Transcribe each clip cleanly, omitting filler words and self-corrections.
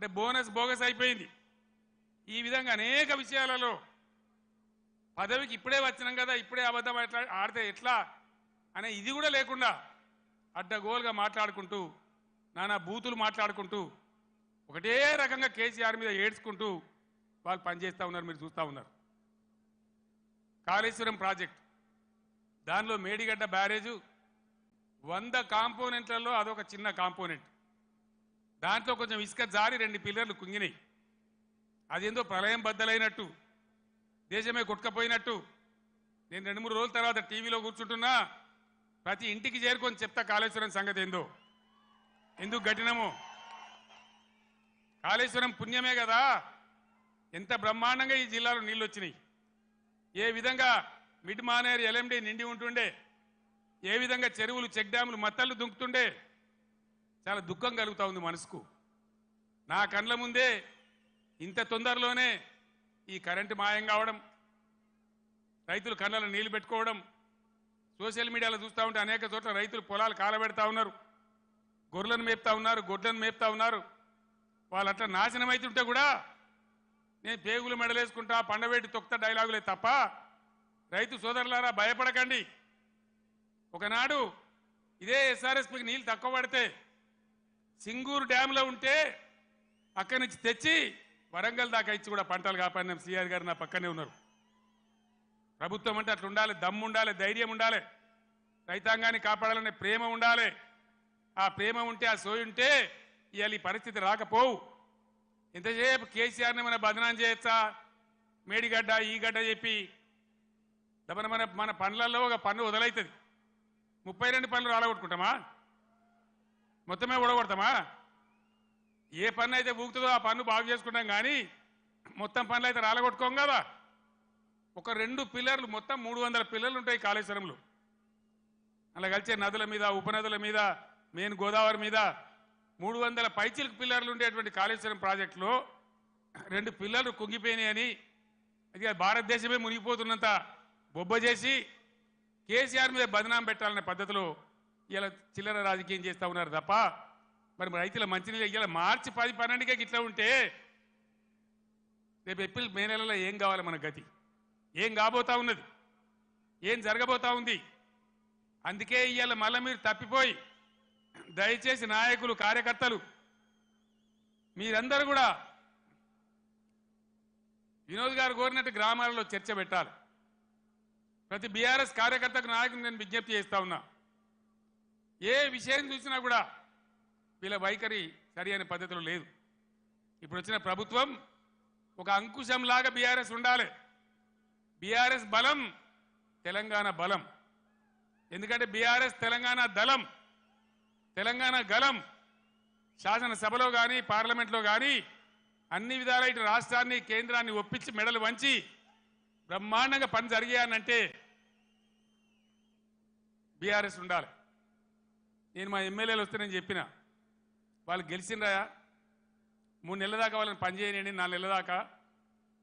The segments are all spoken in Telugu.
అంటే బోనస్ బోగస్ అయిపోయింది. ఈ విధంగా అనేక విషయాలలో పదవికి ఇప్పుడే వచ్చినాం కదా, ఇప్పుడే అబద్ధం ఆడితే ఎట్లా అనే ఇది కూడా లేకుండా అడ్డగోలుగా మాట్లాడుకుంటూ నానా బూతులు మాట్లాడుకుంటూ ఒకటే రకంగా కేసీఆర్ మీద ఏడ్చుకుంటూ వాళ్ళు పనిచేస్తూ ఉన్నారు. మీరు చూస్తూ ఉన్నారు. కాళేశ్వరం ప్రాజెక్ట్, దానిలో మేడిగడ్డ బ్యారేజు 100 కాంపోనెంట్లలో అదొక చిన్న కాంపోనెంట్. దాంట్లో కొంచెం ఇసుక జారి 2 పిల్లర్లు కుంగినాయి. అదేందో ప్రళయం బద్దలైనట్టు, దేశమే కొట్టుకపోయినట్టు. నేను 2-3 రోజుల తర్వాత టీవీలో కూర్చుంటున్నా, ప్రతి ఇంటికి చేరుకొని చెప్తా కాళేశ్వరం సంగతి ఏందో, ఎందుకు గట్టినమో. కాళేశ్వరం పుణ్యమే కదా ఎంత బ్రహ్మాండంగా ఈ జిల్లాలో నీళ్ళు వచ్చినాయి. ఏ విధంగా మిడ్ మానేరు ఎల్ఎండి నిండి ఉంటుండే, ఏ విధంగా చెరువులు చెక్ డ్యాములు మత్తళ్ళు దుంకుతుండే. చాలా దుఃఖం కలుగుతూ ఉంది మనసుకు. నా కండ్ల ముందే ఇంత తొందరలోనే ఈ కరెంటు మాయం కావడం, రైతులు కళ్ళలో నీళ్లు పెట్టుకోవడం, సోషల్ మీడియాలో చూస్తూ ఉంటే అనేక చోట్ల రైతులు పొలాలు కాలబెడతా ఉన్నారు, గొర్రెలను మేపుతా ఉన్నారు, గొడ్లను మేపుతా ఉన్నారు. వాళ్ళు అట్లా నాశనం అవుతుంటే కూడా నేను పేగులు మెడలేసుకుంటా, పండవేటి తొక్త డైలాగులే తప్ప రైతు సోదరులారా భయపడకండి. ఒకనాడు ఇదే ఎస్ఆర్ఎస్పీకి నీళ్ళు తక్కువ పడితే సింగూరు డ్యాంలో ఉంటే అక్కడి నుంచి తెచ్చి వరంగల్ దాకా ఇచ్చి కూడా పంటలు కాపాడిన సిఆర్ గారు నా పక్కనే ఉన్నారు. ప్రభుత్వం అంటే అట్లా ఉండాలి, దమ్ము ఉండాలి, ధైర్యం ఉండాలి, రైతాంగాన్ని కాపాడాలనే ప్రేమ ఉండాలి. ఆ ప్రేమ ఉంటే, ఆ సోయి ఉంటే ఇవాళ ఈ పరిస్థితి రాకపోవు. ఎంతసేపు కేసీఆర్ని మన బదనాం చేయొచ్చా, మేడిగడ్డ ఈ గడ్డ చెప్పి మన మన మన పనులలో ఒక పన్ను వదలవుతుంది. 32 పనులు రాలగొట్టుకుంటామా, మొత్తమే ఊడగొడతామా? ఏ పన్ను అయితే ఊగుతుందో ఆ పన్ను బాగు చేసుకుంటాం, కానీ మొత్తం పనులు అయితే రాలగొట్టుకోం కదా. ఒక 2 పిల్లర్లు, మొత్తం 300 పిల్లర్లు ఉంటాయి కాళేశ్వరంలో. అలా కలిసే నదుల మీద, ఉపనదుల మీద, మెయిన్ గోదావరి మీద 300 పైచిలకు పిల్లర్లు ఉండేటువంటి కాళేశ్వరం ప్రాజెక్టులో 2 పిల్లర్లు కుంగిపోయినాయని అది భారతదేశమే మునిగిపోతున్నంత బొబ్బ చేసి కేసీఆర్ మీద బదనాం పెట్టాలనే పద్ధతిలో ఇలా చిల్లర రాజకీయం చేస్తూ ఉన్నారు తప్ప, మరి రైతుల మంచినీళ్ళు ఇలా మార్చి 10-12కే ఇట్లా ఉంటే రేపు ఏప్రిల్ మే నెలలో ఏం కావాలి మన గతి? ఏం కాబోతా ఉన్నది? ఏం జరగబోతా ఉంది? అందుకే ఇవాళ మళ్ళీ మీరు తప్పిపోయి దయచేసి నాయకులు, కార్యకర్తలు మీరందరూ కూడా వినోద్ గారు కోరినట్టు గ్రామాలలో చర్చ పెట్టాలి. ప్రతి బీఆర్ఎస్ కార్యకర్తకు, నాయకులు నేను విజ్ఞప్తి చేస్తా ఉన్నా, ఏ విషయం చూసినా కూడా వీళ్ళ వైఖరి సరి అయిన పద్ధతిలో లేదు. ఇప్పుడు వచ్చిన ప్రభుత్వం ఒక అంకుశంలాగా బీఆర్ఎస్ ఉండాలి. బీఆర్ఎస్ బలం తెలంగాణ బలం. ఎందుకంటే బీఆర్ఎస్ తెలంగాణ దళం, తెలంగాణ గలం. శాసనసభలో కానీ పార్లమెంట్లో కానీ అన్ని విధాల ఇటు రాష్ట్రాన్ని, కేంద్రాన్ని ఒప్పించి మెడలు వంచి బ్రహ్మాండంగా పని జరిగేయాలంటే బీఆర్ఎస్ ఉండాలి. నేను మా ఎమ్మెల్యేలు వస్తే నేను చెప్పిన, వాళ్ళు గెలిచిండ్రా 3 నెలల దాకా వాళ్ళని పనిచేయనండి, 4 నెలల దాకా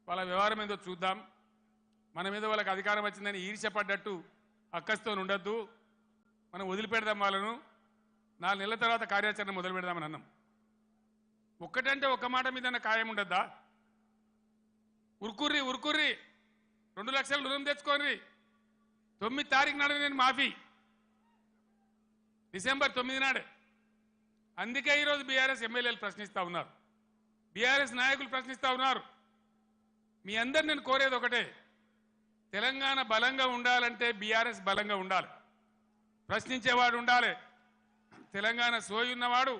వాళ్ళ వ్యవహారం ఏందో చూద్దాం. మన మీద వాళ్ళకి అధికారం వచ్చిందని ఈర్ష్యపడ్డట్టు అక్కస్తో ఉండొద్దు, మనం వదిలిపెడదాం వాళ్ళను, 4 నెలల తర్వాత కార్యాచరణ మొదలు పెడదామని అన్నాం. ఒక్కటంటే ఒక్క మాట మీద ఖాయం ఉండద్దా? ఉరుకుర్రి 2 లక్షలు రుణం తెచ్చుకోండి, 9 తారీఖు నాడు నేను మాఫీ, డిసెంబర్ 9 నాడే. అందుకే ఈరోజు బీఆర్ఎస్ ఎమ్మెల్యేలు ప్రశ్నిస్తూ ఉన్నారు, బీఆర్ఎస్ నాయకులు ప్రశ్నిస్తూ ఉన్నారు. మీ అందరు నేను కోరేది ఒకటే, తెలంగాణ బలంగా ఉండాలంటే బీఆర్ఎస్ బలంగా ఉండాలి, ప్రశ్నించేవాడు ఉండాలి. తెలంగాణ సోయి ఉన్నవాడు,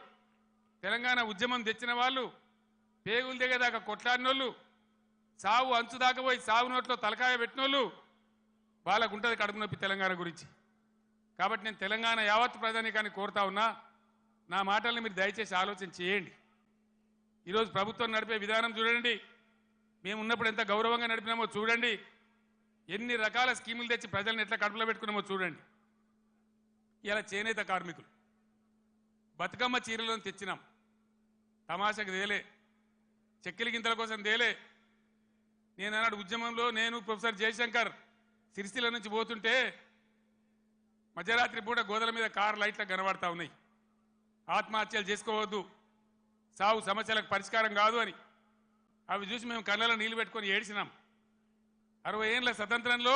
తెలంగాణ ఉద్యమం తెచ్చిన వాళ్ళు, పేగులు దిగేదాకా కొట్లాడినోళ్ళు, సావు అంచు దాకా పోయి సావు నోట్లో తలకాయ పెట్టినోళ్ళు, వాళ్ళకు ఉంటుంది కడుపు నొప్పి తెలంగాణ గురించి. కాబట్టి నేను తెలంగాణ యావత్ ప్రజానీకాన్ని కోరుతా ఉన్నా, నా మాటల్ని మీరు దయచేసి ఆలోచన చేయండి. ఈరోజు ప్రభుత్వం నడిపే విధానం చూడండి, మేము ఉన్నప్పుడు ఎంత గౌరవంగా నడిపినామో చూడండి, ఎన్ని రకాల స్కీములు తెచ్చి ప్రజల్ని ఎట్లా కడుపులో పెట్టుకున్నామో చూడండి. ఇలా చేనేత కార్మికులు బతుకమ్మ చీరలను తెచ్చినాం, తమాషకు తేలే, చెక్కిలి గింతల కోసం తేలే. నేను అన్నాడు ఉద్యమంలో నేను ప్రొఫెసర్ జయశంకర్ సిరిసిల్ల నుంచి పోతుంటే మధ్యరాత్రి పూట గోదల మీద కారు లైట్లు కనబడతా ఉన్నాయి. ఆత్మహత్యలు చేసుకోవద్దు, సాగు సమస్యలకు పరిష్కారం కాదు అని. అవి చూసి మేము కళ్ళలో నీళ్లు పెట్టుకొని ఏడ్చినాం. 60 ఏళ్ళ స్వతంత్రంలో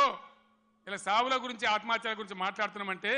ఇలా సావుల గురించి ఆత్మహత్యల గురించి మాట్లాడుతున్నామంటే